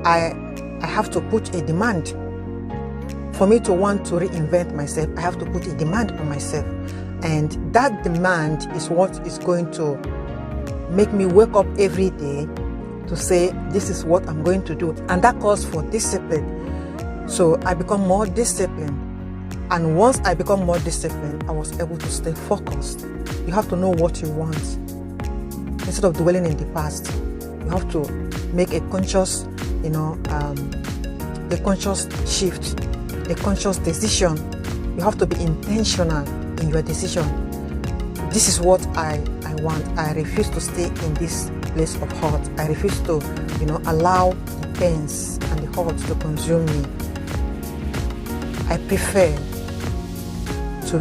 I have to put a demand. For me to want to reinvent myself, I have to put a demand on myself. And that demand is what is going to make me wake up every day to say, this is what I'm going to do. And that calls for discipline. So I become more disciplined. And once I become more disciplined, I was able to stay focused. You have to know what you want. Instead of dwelling in the past, you have to make a conscious, a conscious shift, a conscious decision. You have to be intentional in your decision. This is what I want. I refuse to stay in this place of hurt. I refuse to, allow the pains and the hurt to consume me. I prefer to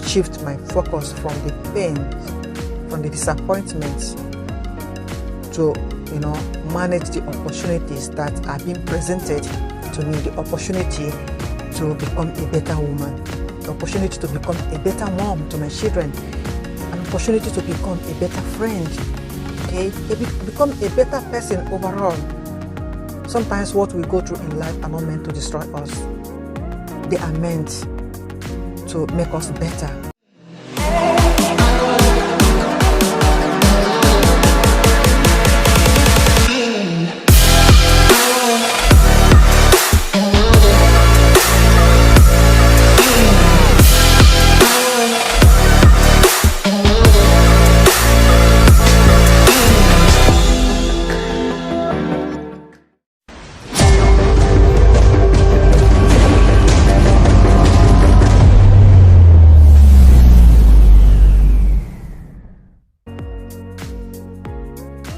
shift my focus from the pain, from the disappointments, to manage the opportunities that are being presented to me, the opportunity to become a better woman, the opportunity to become a better mom to my children, an opportunity to become a better friend, become a better person overall. Sometimes what we go through in life are not meant to destroy us. They are meant to make us better.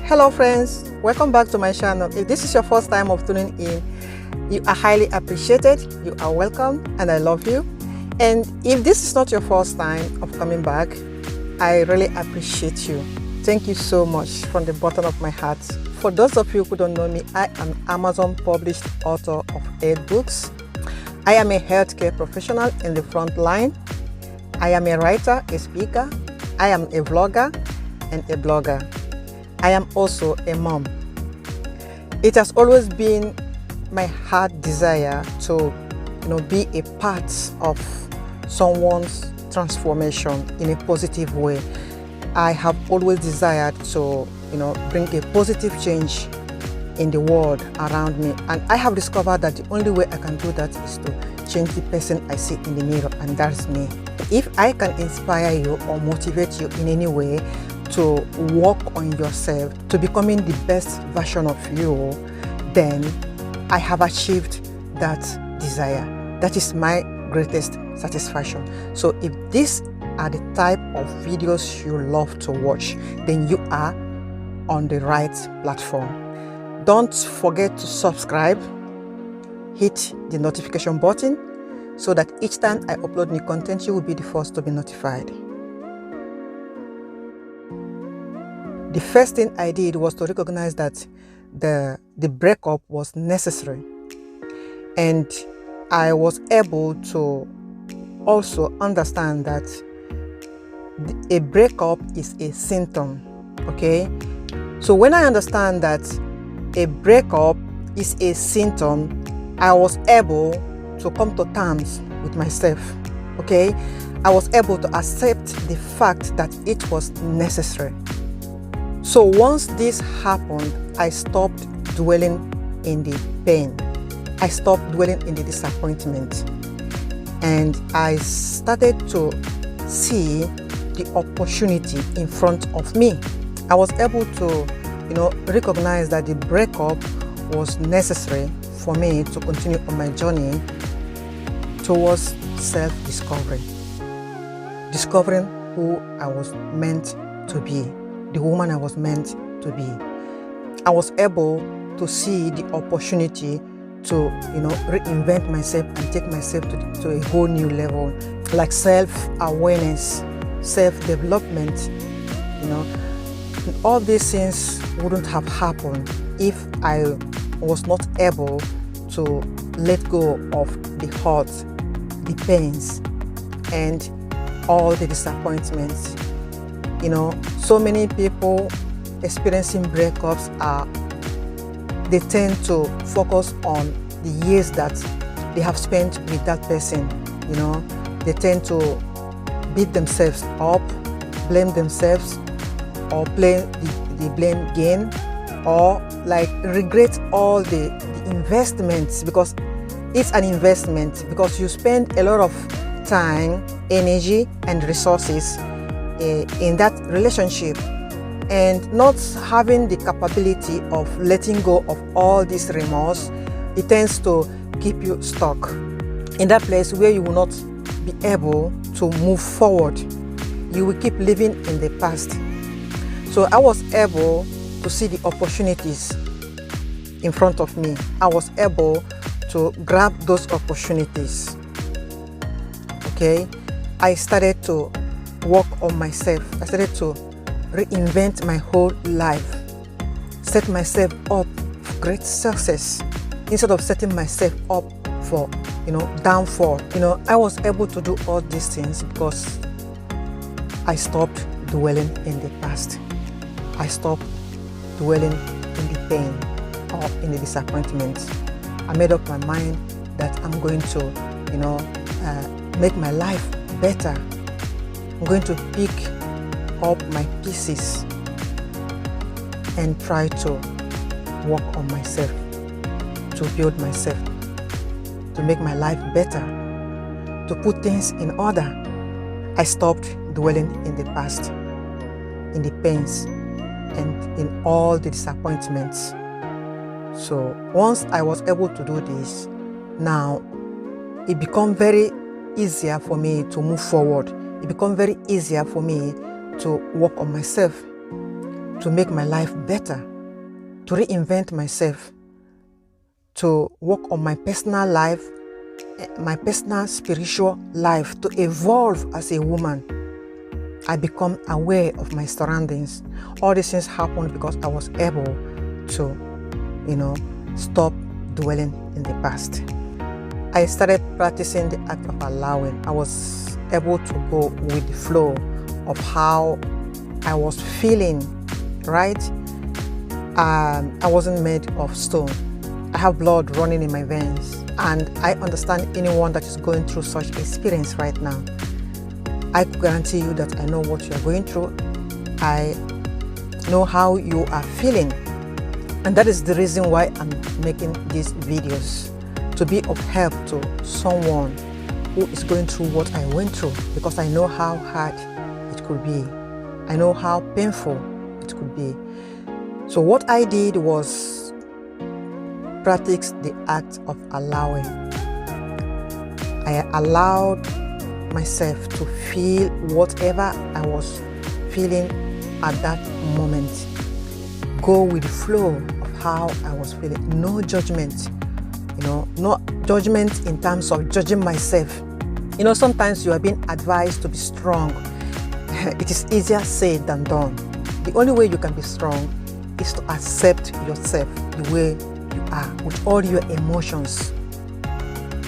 Hello friends, welcome back to my channel. If this is your first time of tuning in, you are highly appreciated, you are welcome, and I love you. And if this is not your first time of coming back, I really appreciate you. Thank you so much from the bottom of my heart. For those of you who don't know me, I am Amazon published author of 8 books. I am a healthcare professional in the front line. I am a writer, a speaker. I am a vlogger and a blogger. I am also a mom. It has always been my heart desire to, be a part of someone's transformation in a positive way. I have always desired to, bring a positive change in the world around me. And I have discovered that the only way I can do that is to change the person I see in the mirror, and that's me. If I can inspire you or motivate you in any way to work on yourself, to becoming the best version of you, then I have achieved that desire. That is my greatest satisfaction. So if these are the type of videos you love to watch, then you are on the right platform. Don't forget to subscribe, hit the notification button so that each time I upload new content, you will be the first to be notified. The first thing I did was to recognize that the breakup was necessary, and I was able to also understand that a breakup is a symptom. Okay, so when I understand that a breakup is a symptom, I was able to come to terms with myself. Okay, I was able to accept the fact that it was necessary. So once this happened, I stopped dwelling in the pain. I stopped dwelling in the disappointment. And I started to see the opportunity in front of me. I was able to, recognize that the breakup was necessary for me to continue on my journey towards self-discovery. Discovering who I was meant to be, the woman I was meant to be. I was able to see the opportunity to, reinvent myself and take myself to a whole new level, like self-awareness, self-development. All these things wouldn't have happened if I was not able to let go of the hurt, the pains, and all the disappointments. So many people experiencing breakups are they tend to focus on the years that they have spent with that person. You know, they tend to beat themselves up, blame themselves, or play the blame game, or like regret all the investments, because it's an investment, because you spend a lot of time, energy and resources in that relationship, and not having the capability of letting go of all this remorse, it tends to keep you stuck in that place where you will not be able to move forward. You will keep living in the past. So I was able to see the opportunities in front of me. I was able to grab those opportunities. Okay, I started to work on myself. I started to reinvent my whole life, set myself up for great success instead of setting myself up for, downfall. I was able to do all these things because I stopped dwelling in the past. I stopped dwelling in the pain or in the disappointment. I made up my mind that I'm going to, make my life better. I'm going to pick up my pieces and try to work on myself, to build myself, to make my life better, to put things in order. I stopped dwelling in the past, in the pains, and in all the disappointments. So once I was able to do this, now it became very easier for me to move forward. It became very easier for me to work on myself, to make my life better, to reinvent myself, to work on my personal life, my personal spiritual life, to evolve as a woman. I become aware of my surroundings. All these things happened because I was able to, stop dwelling in the past. I started practicing the act of allowing. I was able to go with the flow of how I was feeling, right? I wasn't made of stone. I have blood running in my veins, and I understand anyone that is going through such experience right now. I guarantee you that I know what you are going through. I know how you are feeling, and that is the reason why I'm making these videos, to be of help to someone who is going through what I went through, because I know how hard it could be. I know how painful it could be. So what I did was practice the act of allowing. I allowed myself to feel whatever I was feeling at that moment. Go with the flow of how I was feeling. No judgment. No judgment in terms of judging myself. Sometimes you are being advised to be strong. It is easier said than done. The only way you can be strong is to accept yourself the way you are, with all your emotions.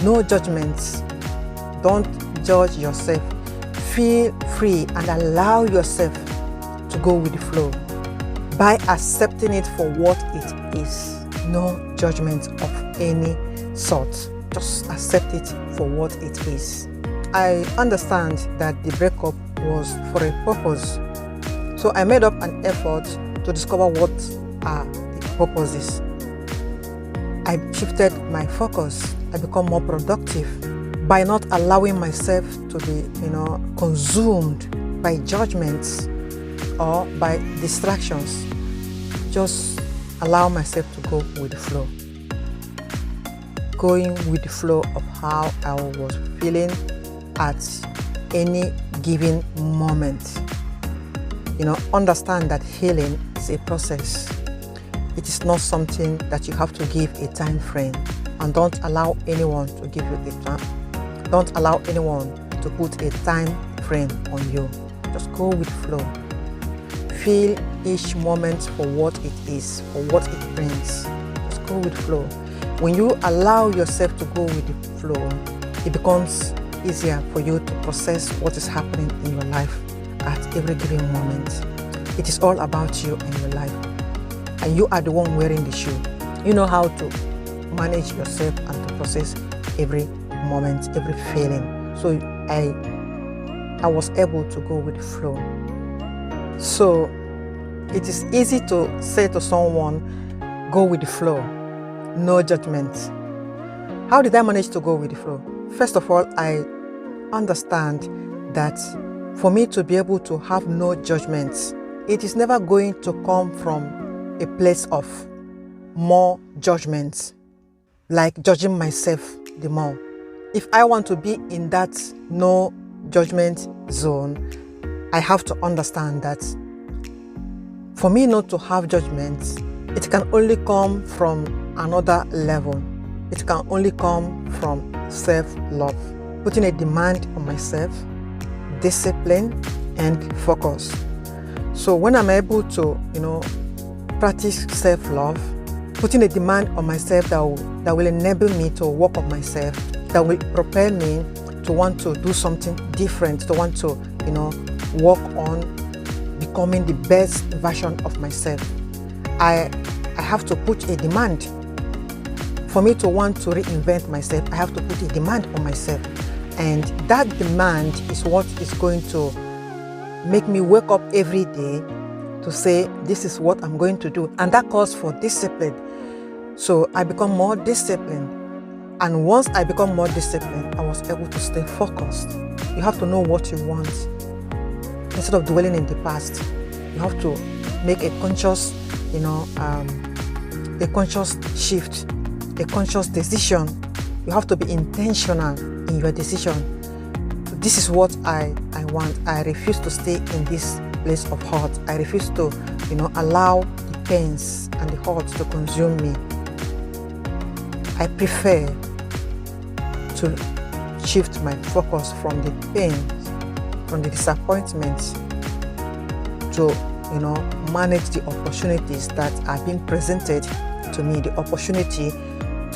No judgments. Don't judge yourself. Feel free and allow yourself to go with the flow by accepting it for what it is. No judgment of any sort. Just accept it for what it is. I understand that the breakup was for a purpose. So I made up an effort to discover what are the purposes. I shifted my focus. I become more productive by not allowing myself to be, consumed by judgments or by distractions. Just allow myself to go with the flow. Going with the flow of how I was feeling at any given moment. Understand that healing is a process. It is not something that you have to give a time frame, and don't allow anyone to give you a time. Don't allow anyone to put a time frame on you. Just go with flow. Feel each moment for what it is, for what it brings. Just go with flow. When you allow yourself to go with the flow, it becomes easier for you to process what is happening in your life at every given moment. It is all about you and your life. And you are the one wearing the shoe. You know how to manage yourself and to process every moment, every feeling. So I was able to go with the flow. So it is easy to say to someone, go with the flow, no judgment. How did I manage to go with the flow? First of all, I understand that for me to be able to have no judgments, it is never going to come from a place of more judgments, like judging myself the more. If I want to be in that no judgment zone, I have to understand that for me not to have judgments, it can only come from another level. It can only come from self-love, putting a demand on myself, discipline, and focus. So when I'm able to, practice self-love, putting a demand on myself that will enable me to work on myself, that will prepare me to want to do something different, to want to, work on becoming the best version of myself. I have to put a demand. For me to want to reinvent myself, I have to put a demand on myself. And that demand is what is going to make me wake up every day to say, this is what I'm going to do. And that calls for discipline. So I become more disciplined. And once I become more disciplined, I was able to stay focused. You have to know what you want. Instead of dwelling in the past, you have to make a conscious, a conscious shift, a conscious decision. You have to be intentional in your decision. This is what I want. I refuse to stay in this place of hurt. I refuse to, allow the pains and the hurt to consume me. I prefer to shift my focus from the pains, from the disappointments, to manage the opportunities that are being presented to me, the opportunity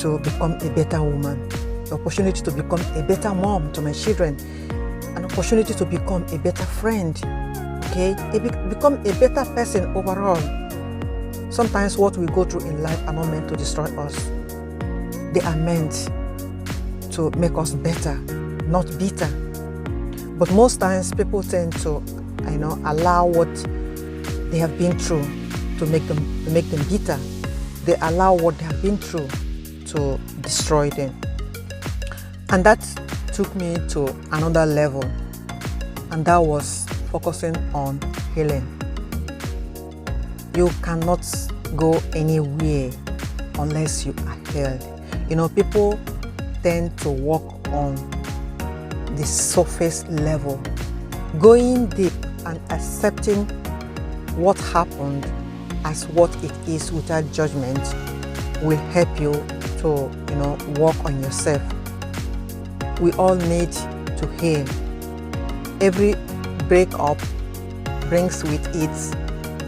to become a better woman, the opportunity to become a better mom to my children, an opportunity to become a better friend, become a better person overall. Sometimes what we go through in life are not meant to destroy us. They are meant to make us better, not bitter. But most times people tend to, allow what they have been through to make them bitter. They allow what they have been through to destroy them. And that took me to another level, and that was focusing on healing. You cannot go anywhere unless you are healed. People tend to work on the surface level. Going deep and accepting what happened as what it is without judgment will help you to, work on yourself. We all need to heal. Every breakup brings with it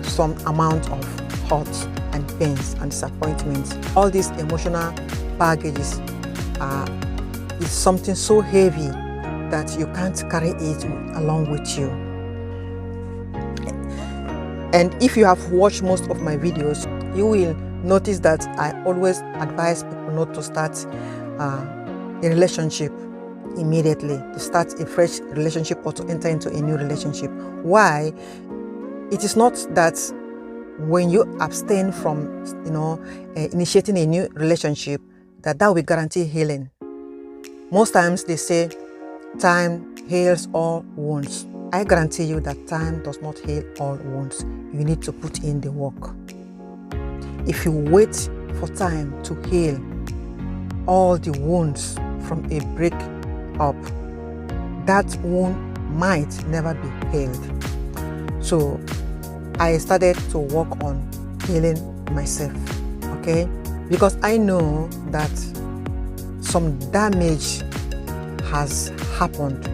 some amount of hurt and pains and disappointments. All these emotional baggages is something so heavy that you can't carry it along with you. And if you have watched most of my videos, you will notice that I always advise people not to start a relationship immediately, to start a fresh relationship or to enter into a new relationship. Why? It is not that when you abstain from, initiating a new relationship, that will guarantee healing. Most times they say time heals all wounds. I guarantee you that time does not heal all wounds. You need to put in the work. If you wait for time to heal all the wounds from a breakup, that wound might never be healed. So I started to work on healing myself, because I know that some damage has happened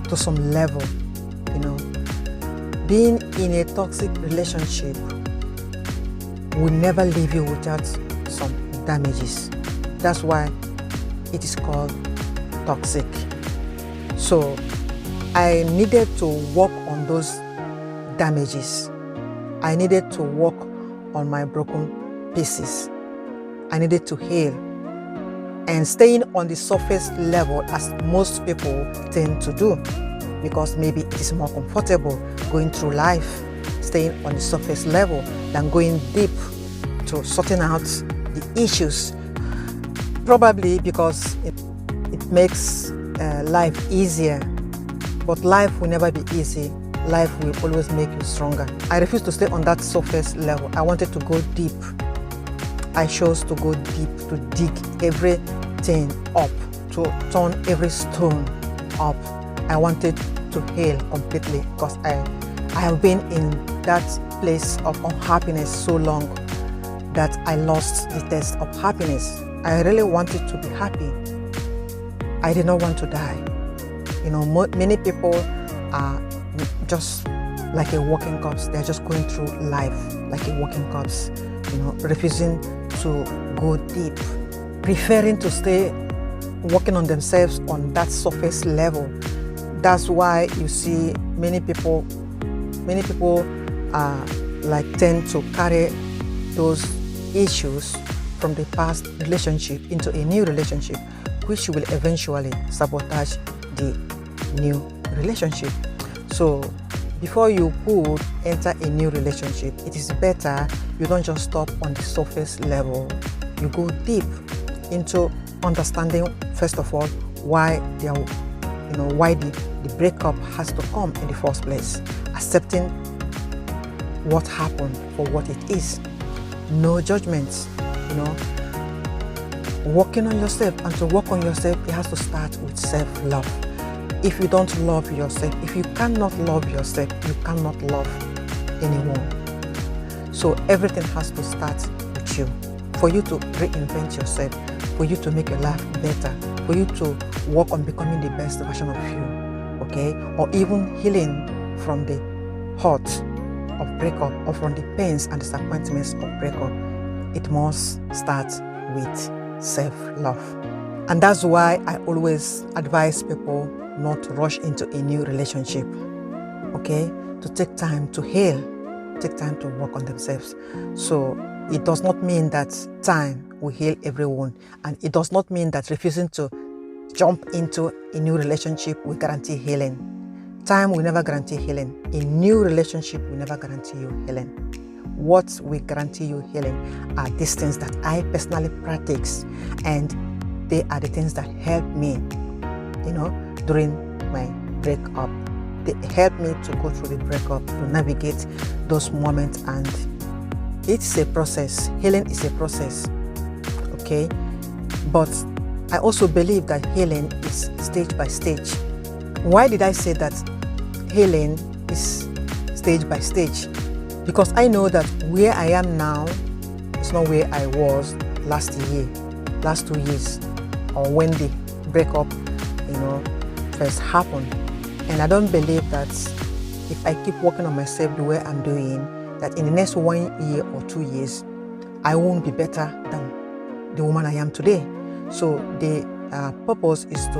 to some level. Being in a toxic relationship will never leave you without some damages. That's why it is called toxic. So I needed to work on those damages. I needed to work on my broken pieces. I needed to heal. And staying on the surface level, as most people tend to do, because maybe it is more comfortable going through life, staying on the surface level, than going deep to sorting out the issues. Probably because it makes life easier. But life will never be easy. Life will always make you stronger. I refused to stay on that surface level. I wanted to go deep. I chose to go deep, to dig everything up, to turn every stone up. I wanted to heal completely because I have been in that place of unhappiness so long that I lost the taste of happiness. I really wanted to be happy. I did not want to die. You know, many people are just like a walking corpse. They're just going through life like a walking corpse, you know, refusing to go deep, preferring to stay working on themselves on that surface level. That's why you see many people tend to carry those issues from the past relationship into a new relationship, which will eventually sabotage the new relationship. So before you could enter a new relationship, it is better you don't just stop on the surface level. You go deep into understanding, first of all, why the breakup has to come in the first place. Accepting what happened for what it is. No judgments, you know. Working on yourself, and to work on yourself, it has to start with self-love. If you don't love yourself, if you cannot love yourself, you cannot love anyone. So everything has to start with you. For you to reinvent yourself, for you to make your life better, for you to work on becoming the best version of you, okay? Or even healing from the hurt of breakup, or from the pains and disappointments of breakup, it must start with self-love. And that's why I always advise people not to rush into a new relationship, okay? To take time to heal, take time to work on themselves. So it does not mean that time will heal everyone, and it does not mean that refusing to jump into a new relationship will guarantee healing. Time will never guarantee healing. A new relationship will never guarantee you healing. What will guarantee you healing are these things that I personally practice, and they are the things that help me, you know, during my breakup. They help me to go through the breakup, to navigate those moments, and it's a process. Healing is a process, okay? But I also believe that healing is stage by stage. Why did I say that healing is stage by stage? Because I know that where I am now is not where I was last 2 years, or when the breakup, you know, first happened. And I don't believe that if I keep working on myself the way I'm doing, that in the next 1 year or 2 years, I won't be better than the woman I am today. So the purpose is to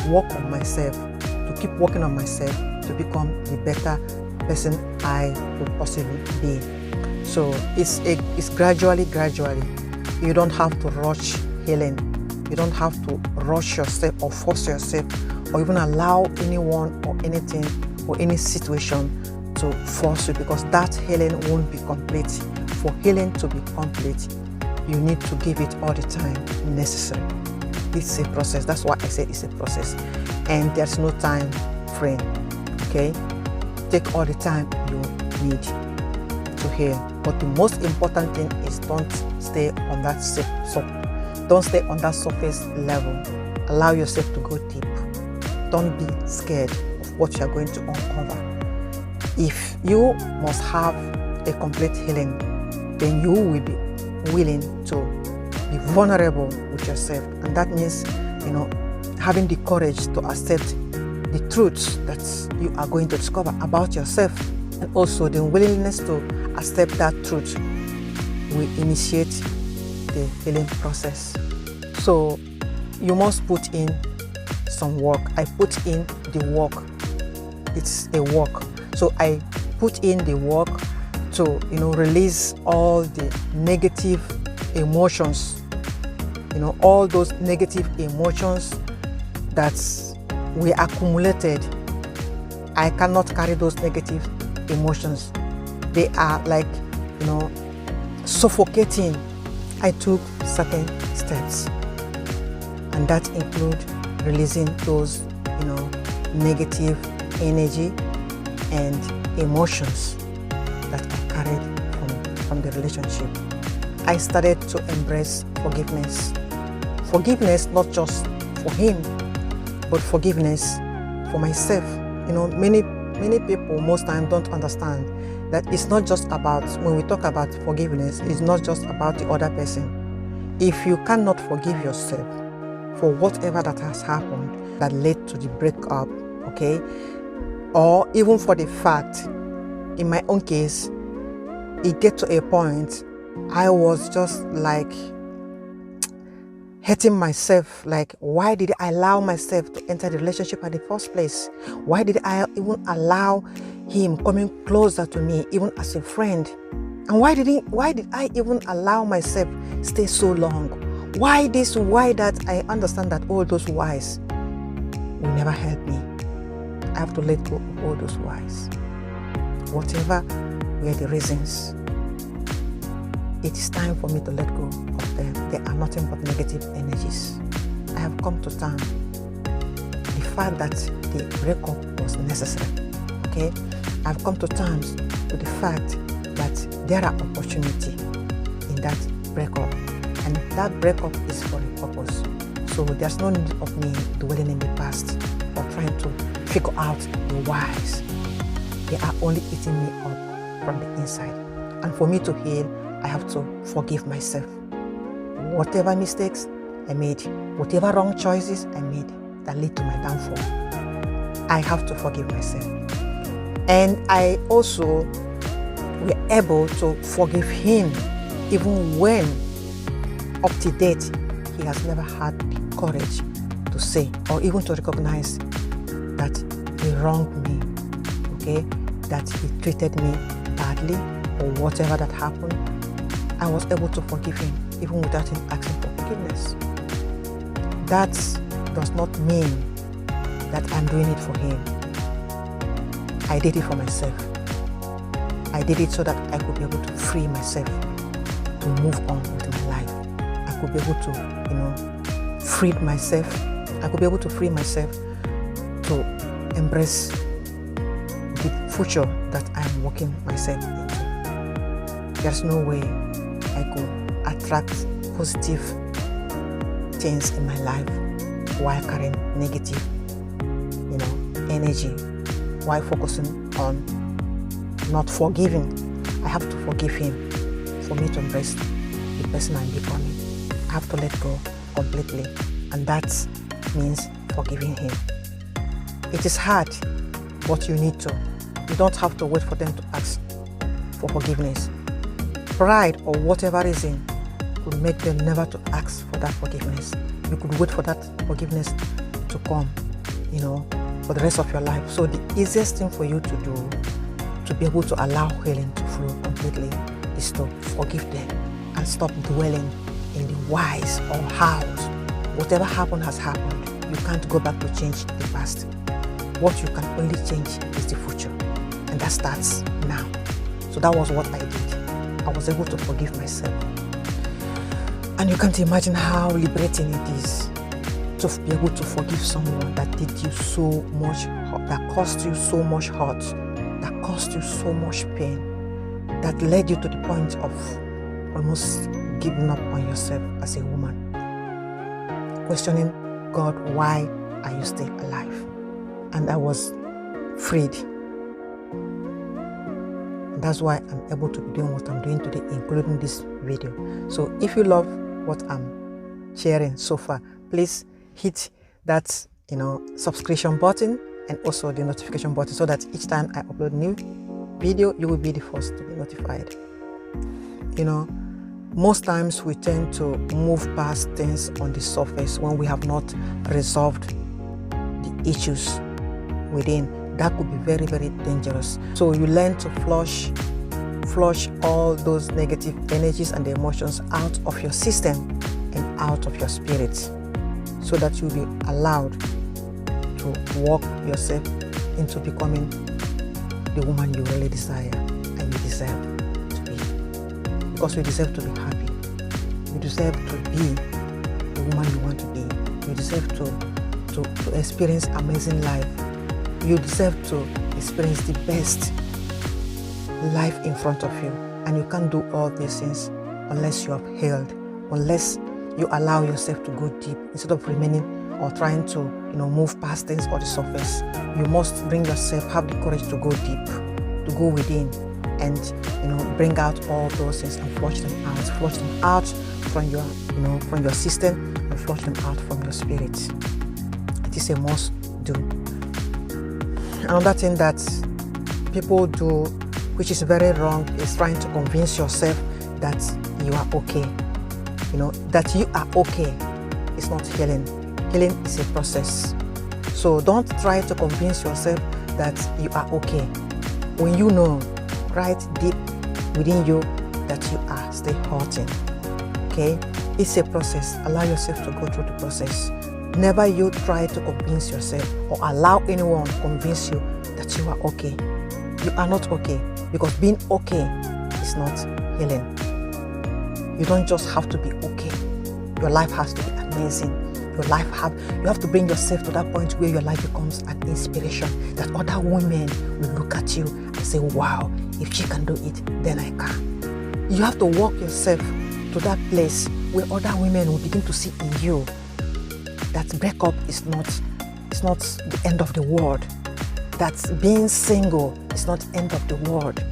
work on myself, to keep working on myself, to become the better person I could possibly be. So it's gradually. You don't have to rush healing. You don't have to rush yourself or force yourself, or even allow anyone or anything or any situation to force you, because that healing won't be complete. For healing to be complete, you need to give it all the time necessary. It's a process. That's why I said it's a process, and there's no time frame, okay? Take all the time you need to heal. But the most important thing is don't stay on that surface level. Allow yourself to go deep. Don't be scared of what you are going to uncover. If you must have a complete healing, then you will be willing to be vulnerable with yourself. And that means, you know, having the courage to accept the truths that you are going to discover about yourself, and also the willingness to accept that truth will initiate the healing process. So you must put in some work. I put in the work. It's a work. So I put in the work to, you know, release all the negative emotions all those negative emotions that we accumulated. I cannot carry those negative emotions. They are like, suffocating. I took certain steps, and that include releasing those, negative energy and emotions that I carried from the relationship. I started to embrace forgiveness. Forgiveness not just for him, but forgiveness for myself. Many people most times don't understand that it's not just about, when we talk about forgiveness, it's not just about the other person. If you cannot forgive yourself for whatever that has happened that led to the breakup, okay, or even for the fact, in my own case, it get to a point I was just like hating myself, like, why did I allow myself to enter the relationship in the first place? Why did I even allow him coming closer to me, even as a friend? And why did I even allow myself stay so long? Why this, why that? I understand that all those whys will never help me. I have to let go of all those whys. Whatever were the reasons, it is time for me to let go of them. They are nothing but negative energies. I have come to terms the fact that the breakup was necessary. Okay, I've come to terms with the fact that there are opportunities in that breakup, and that breakup is for a purpose. So there's no need of me dwelling in the past or trying to figure out the whys. They are only eating me up from the inside. And for me to heal, I have to forgive myself. Whatever mistakes I made, whatever wrong choices I made that lead to my downfall, I have to forgive myself. And I also were able to forgive him, even when up to date he has never had the courage to say or even to recognize that he wronged me, okay, that he treated me badly or whatever that happened. I was able to forgive him even without him asking for forgiveness. That does not mean that I'm doing it for him. I did it for myself. I did it so that I could be able to free myself to move on with my life. I could be able to, free myself. I could be able to free myself to embrace the future that I'm working myself into. There's no way I could attract positive things in my life while carrying negative, energy, while focusing on not forgiving. I have to forgive him for me to embrace the person I'm becoming. I have to let go completely, and that means forgiving him. It is hard, but you need to. You don't have to wait for them to ask for forgiveness. Pride or whatever reason could make them never to ask for that forgiveness. You could wait for that forgiveness to come, for the rest of your life. So the easiest thing for you to do to be able to allow healing to flow completely is to forgive them and stop dwelling in the whys or hows. Whatever happened has happened. You can't go back to change the past. What you can only change is the future, and that starts now. So that was what I did. I was able to forgive myself. And you can't imagine how liberating it is to be able to forgive someone that did you so much hurt, that caused you so much hurt, that caused you so much pain, that led you to the point of almost giving up on yourself as a woman. Questioning God, why are you still alive? And I was freed. And that's why I'm able to be doing what I'm doing today, including this video. So if you love what I'm sharing so far, please hit that subscription button and also the notification button, so that each time I upload a new video, you will be the first to be notified. Most times we tend to move past things on the surface when we have not resolved the issues within. That could be very, very dangerous. So you learn to flush all those negative energies and the emotions out of your system and out of your spirit, so that you'll be allowed to walk yourself into becoming the woman you really desire and you deserve to be. Because you deserve to be happy. You deserve to be the woman you want to be. You deserve to experience amazing life. You deserve to experience the best life in front of you. And you can't do all these things unless you have healed, unless you allow yourself to go deep instead of remaining or trying to move past things or the surface. You must bring yourself, have the courage to go deep, to go within, and bring out all those things and flush them out from your from your system, and flush them out from your spirit. It is a must do. Another thing that people do, which is very wrong, is trying to convince yourself that you are okay. That you are okay. It's not healing. Healing is a process. So don't try to convince yourself that you are okay when you know right deep within you that you are still hurting. Okay? It's a process. Allow yourself to go through the process. Never you try to convince yourself or allow anyone to convince you that you are okay. You are not okay, because being okay is not healing. You don't just have to be okay. Your life has to be amazing. You have to bring yourself to that point where your life becomes an inspiration, that other women will look at you and say, wow, if she can do it, then I can. You have to walk yourself to that place where other women will begin to see in you that breakup is not the end of the world, that being single is not the end of the world,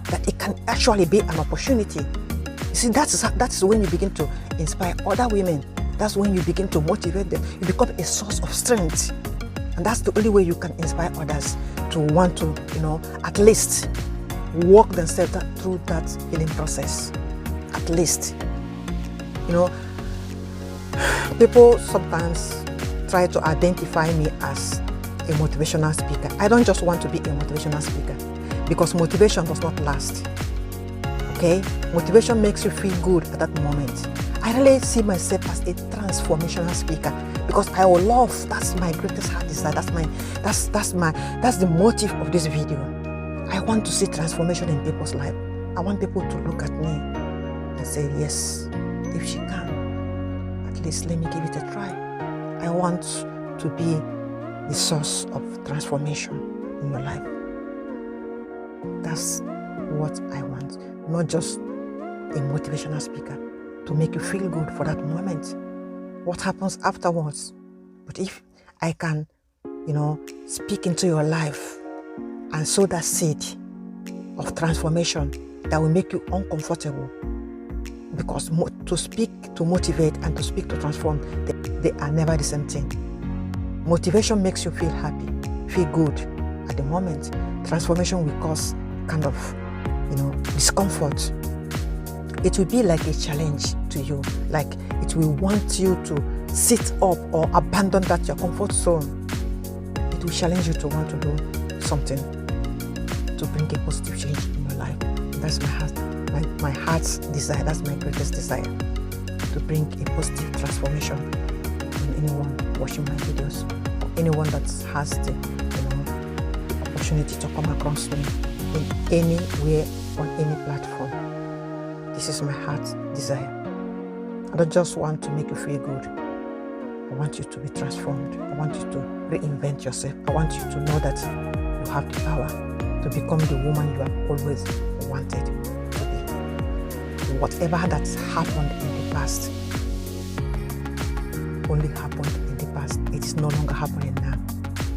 that it can actually be an opportunity. You see, that's when you begin to inspire other women. That's when you begin to motivate them. You become a source of strength. And that's the only way you can inspire others to want to, at least walk themselves through that healing process. At least. People sometimes try to identify me as a motivational speaker. I don't just want to be a motivational speaker, because motivation does not last. Okay? Motivation makes you feel good at that moment. I really see myself as a transformational speaker, because I will love, that's my greatest heart desire. That's the motive of this video. I want to see transformation in people's life. I want people to look at me and say, yes, if she can, at least let me give it a try. I want to be the source of transformation in your life. That's what I want. Not just a motivational speaker to make you feel good for that moment. What happens afterwards? But if I can, speak into your life and sow that seed of transformation that will make you uncomfortable, because to speak to motivate and to speak to transform, they are never the same thing. Motivation makes you feel happy, feel good at the moment. Transformation will cause kind of, discomfort. It will be like a challenge to you, like it will want you to sit up or abandon your comfort zone. It will challenge you to want to do something to bring a positive change in your life. That's my heart's desire. That's my greatest desire, to bring a positive transformation in anyone watching my videos, or anyone that has the opportunity to come across me in any way on any platform. This is my heart's desire. I don't just want to make you feel good. I want you to be transformed. I want you to reinvent yourself. I want you to know that you have the power to become the woman you have always wanted to be. Whatever that's happened in the past only happened in the past. It is no longer happening now.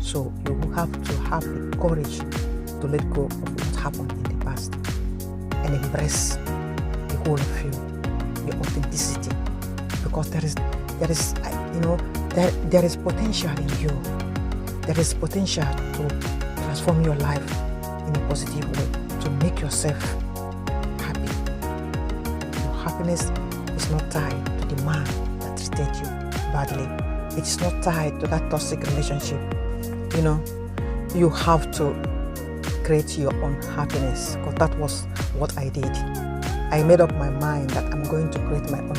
So you will have to have the courage to let go of what happened in the past and embrace the whole of you, your authenticity, because there is potential in you. There is potential to transform your life in a positive way, to make yourself happy. Your happiness is not tied to the man that treated you badly. It is not tied to that toxic relationship. You have to create your own happiness, because that was what I did. I made up my mind that I'm going to create my own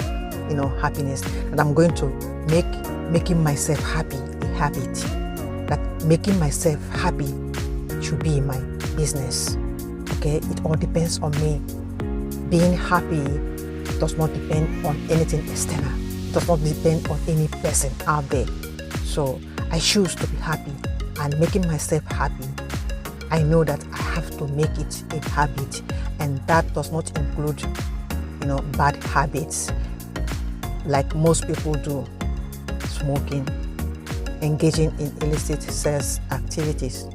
happiness. And I'm going to make making myself happy a habit. That making myself happy should be my business. Okay, it all depends on me. Being happy does not depend on anything external. It does not depend on any person out there. So I choose to be happy, and making myself happy, I know that I have to make it a habit, and that does not include bad habits like most people do: smoking, engaging in illicit sex activities,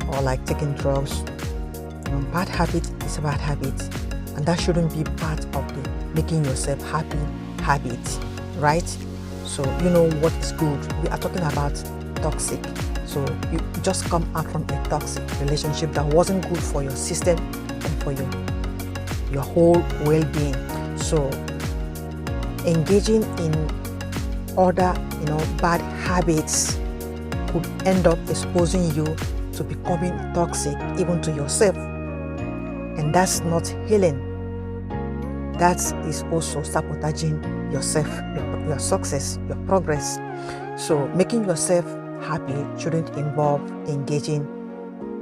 or like taking drugs. Bad habit is a bad habit, and that shouldn't be part of the making yourself happy habit, right? So what is good. We are talking about toxic. So you just come out from a toxic relationship that wasn't good for your system and for your whole well-being. So engaging in other bad habits could end up exposing you to becoming toxic even to yourself, and that's not healing. That is also sabotaging yourself, your success, your progress. So making yourself happy shouldn't involve engaging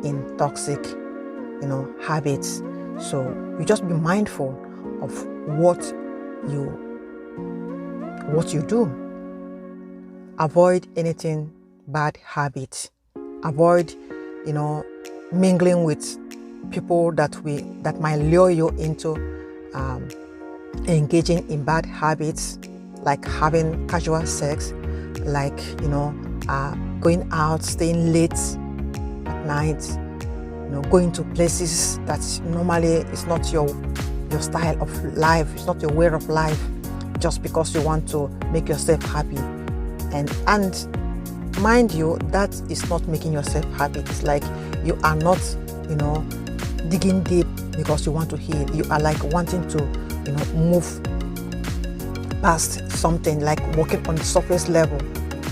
in toxic habits. So you just be mindful of what you do. Avoid anything bad habits. Avoid mingling with people that might lure you into engaging in bad habits, like having casual sex, like going out, staying late at night, going to places that normally is not your style of life, it's not your way of life, just because you want to make yourself happy. And mind you, that is not making yourself happy. It's like you are not digging deep because you want to heal. You are like wanting to move past something, like working on the surface level.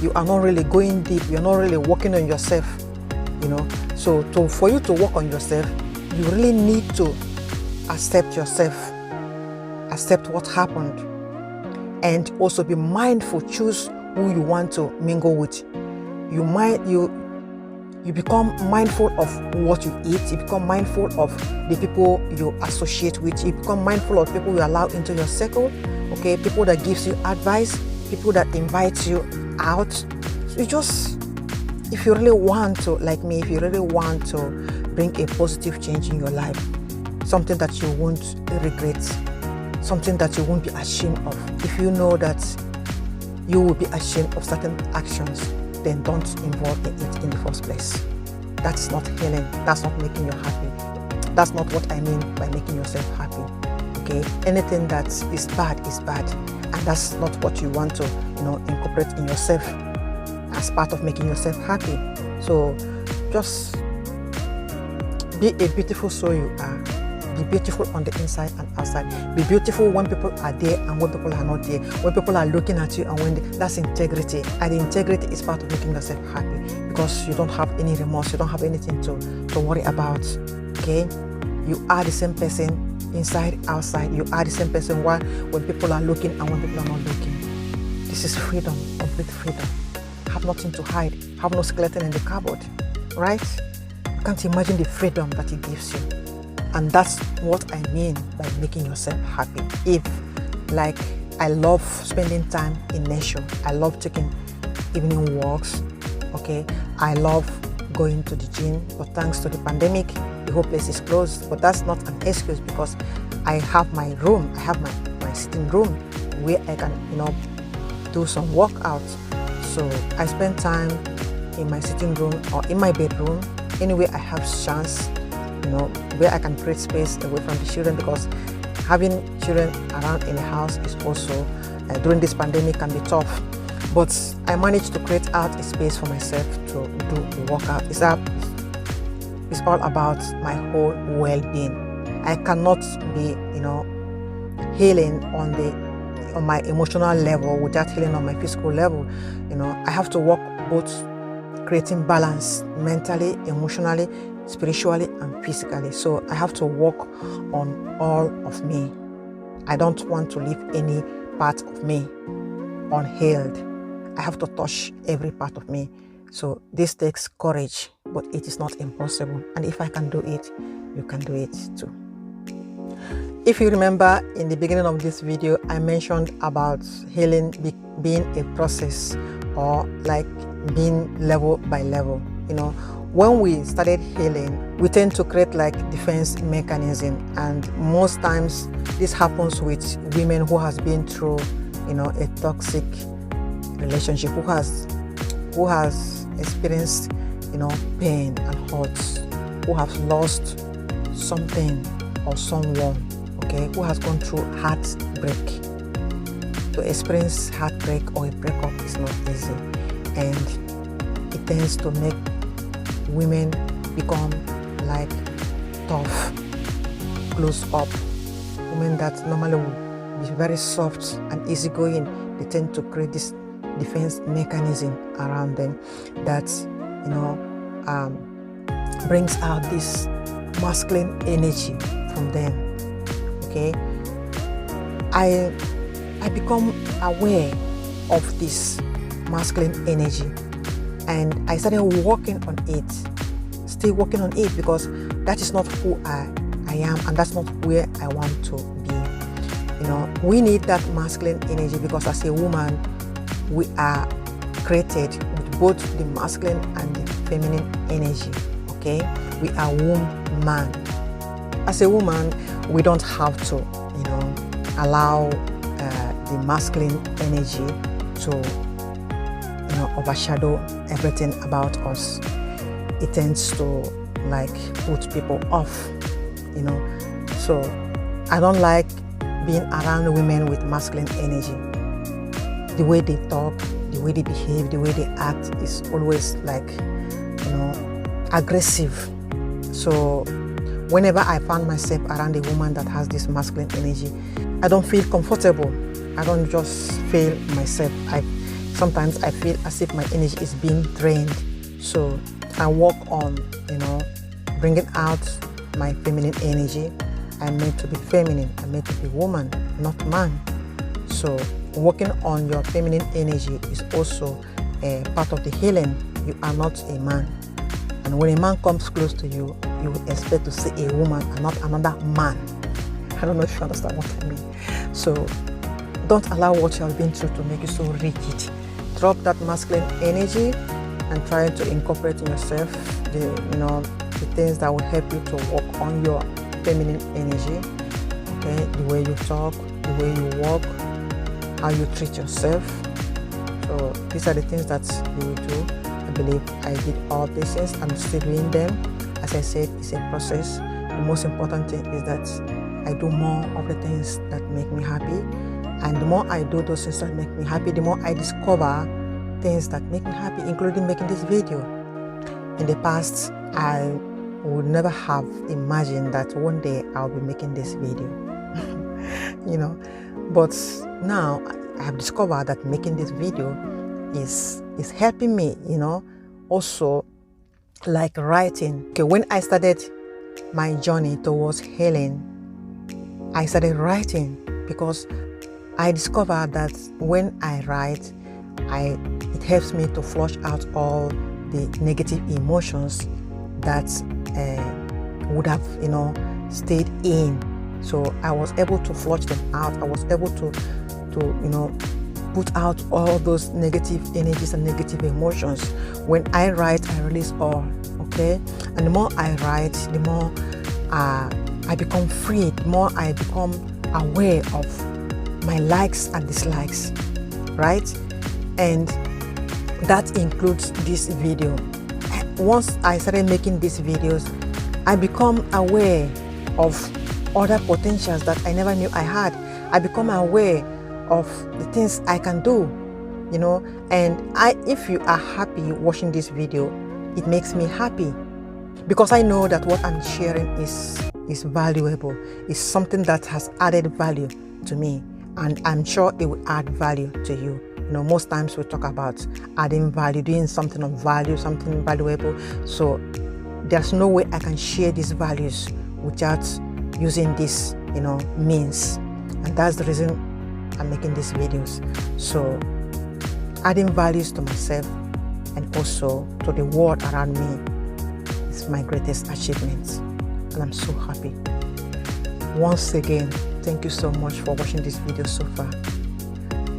You are not really going deep. You're not really working on yourself. So for you to work on yourself, you really need to accept yourself, accept what happened, and also be mindful. Choose who you want to mingle with. You become mindful of what you eat. You become mindful of the people you associate with. You become mindful of people you allow into your circle. Okay, people that gives you advice, people that invite you out. So if you really want to, like me, if you really want to bring a positive change in your life, something that you won't regret, something that you won't be ashamed of. If you know that you will be ashamed of certain actions, then don't involve in it in the first place. That's not healing. That's not making you happy. That's not what I mean by making yourself happy. Okay? Anything that is bad, and that's not what you want to, incorporate in yourself as part of making yourself happy. So just be a beautiful soul you are. Be beautiful on the inside and outside. Be beautiful when people are there and when people are not there. When people are looking at you and that's integrity. And the integrity is part of making yourself happy, because you don't have any remorse. You don't have anything to worry about. Okay? You are the same person inside, outside. You are the same person when people are looking and when people are not looking. This is freedom, complete freedom. Have nothing to hide. Have no skeleton in the cupboard. Right? You can't imagine the freedom that it gives you. And that's what I mean by making yourself happy. I love spending time in nature. I love taking evening walks. Okay, I love going to the gym, but thanks to the pandemic, the whole place is closed. But that's not an excuse, because I have my room. I have my sitting room where I can, do some workouts. So I spend time in my sitting room or in my bedroom, anywhere I have chance. Where I can create space away from the children, because having children around in the house is also, during this pandemic, can be tough. But I managed to create out a space for myself to do workout. It's all about my whole well-being. I cannot be, healing on my emotional level without healing on my physical level. I have to work both, creating balance mentally, emotionally, spiritually and physically. So I have to work on all of me. I don't want to leave any part of me unhealed. I have to touch every part of me. So this takes courage, but it is not impossible. And if I can do it, you can do it too. If you remember in the beginning of this video, I mentioned about healing being a process, or like being level by level. When we started healing, we tend to create like defense mechanism, and most times this happens with women who has been through a toxic relationship, who has experienced pain and hurts, who have lost something or someone, who has gone through heartbreak. To experience heartbreak or a breakup is not easy, and it tends to make women become like tough, close up. Women that normally would be very soft and easygoing, they tend to create this defense mechanism around them that brings out this masculine energy from them. I become aware of this masculine energy, and I started working on it, still working on it, because that is not who I am, and that's not where I want to be. We need that masculine energy, because as a woman, we are created with both the masculine and the feminine energy. We are woman. As a woman, we don't have to allow the masculine energy to overshadow everything about us. It tends to like put people off. So I don't like being around women with masculine energy. The way they talk, the way they behave, the way they act is always like aggressive. So whenever I find myself around a woman that has this masculine energy, I don't feel comfortable. I don't just feel myself. Sometimes I feel as if my energy is being drained. So I work on bringing out my feminine energy. I'm meant to be feminine. I'm meant to be woman, not man. So working on your feminine energy is also a part of the healing. You are not a man. And when a man comes close to you, you would expect to see a woman and not another man. I don't know if you understand what I mean. So don't allow what you have been through to make you so rigid. Drop that masculine energy and try to incorporate in yourself the things that will help you to work on your feminine energy. The way you talk, the way you walk, how you treat yourself. So these are the things that you will do. I believe I did all these things. I'm still doing them. As I said, it's a process. The most important thing is that I do more of the things that make me happy. And the more I do those things that make me happy, the more I discover things that make me happy, including making this video. In the past, I would never have imagined that one day I'll be making this video. But now I have discovered that making this video is helping me, also like writing. When I started my journey towards healing, I started writing because I discovered that when I write, it helps me to flush out all the negative emotions that would have stayed in. So I was able to flush them out. I was able to put out all those negative energies and negative emotions. When I write, I release all. And the more I write, the more I become free, the more I become aware of my likes and dislikes, right? And that includes this video. Once I started making these videos, I become aware of other potentials that I never knew I had. I become aware of the things I can do, and if you are happy watching this video, it makes me happy, because I know that what I'm sharing is valuable. It's something that has added value to me, and I'm sure it will add value to you. Most times we talk about adding value, doing something of value, something valuable. So there's no way I can share these values without using this, means. And that's the reason I'm making these videos. So adding values to myself and also to the world around me is my greatest achievement, and I'm so happy. Once again, thank you so much for watching this video so far.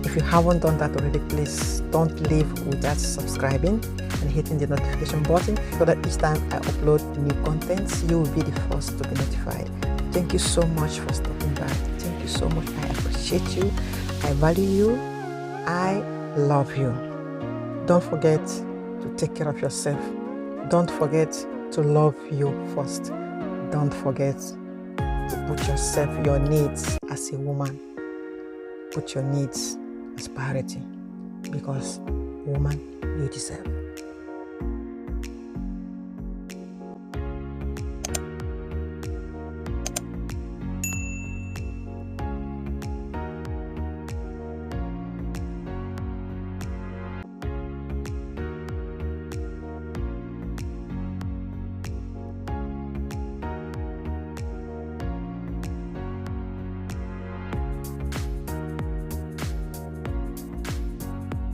If you haven't done that already, please don't leave without subscribing and hitting the notification button so that each time I upload new content, you will be the first to be notified. Thank you so much for stopping by. Thank you so much. I appreciate you. I value you. I love you. Don't forget to take care of yourself. Don't forget to love you first. Don't forget to put yourself, your needs as a woman. Put your needs as priority, because woman, you deserve.